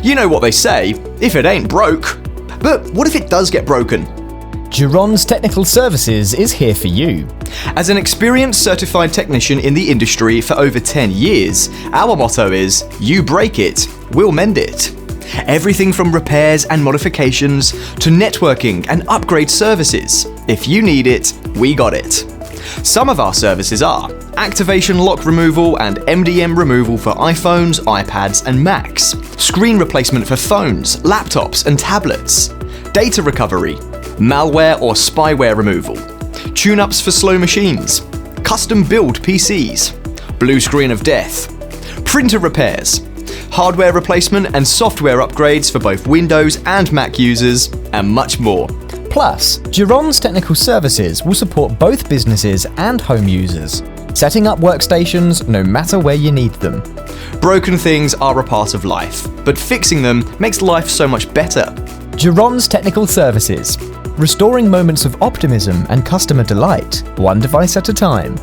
You know what they say, if it ain't broke. But what if it does get broken? Jeron's Technical Services is here for you. As an experienced certified technician in the industry for over 10 years, our motto is, you break it, we'll mend it. Everything from repairs and modifications to networking and upgrade services. If you need it, we got it. Some of our services are activation lock removal and MDM removal for iPhones, iPads and Macs, screen replacement for phones, laptops and tablets, data recovery, malware or spyware removal, tune-ups for slow machines, custom build PCs, blue screen of death, printer repairs, hardware replacement and software upgrades for both Windows and Mac users, and much more. Plus, Jeron's Technical Services will support both businesses and home users, setting up workstations no matter where you need them. Broken things are a part of life, but fixing them makes life so much better. Jeron's Technical Services, restoring moments of optimism and customer delight, one device at a time.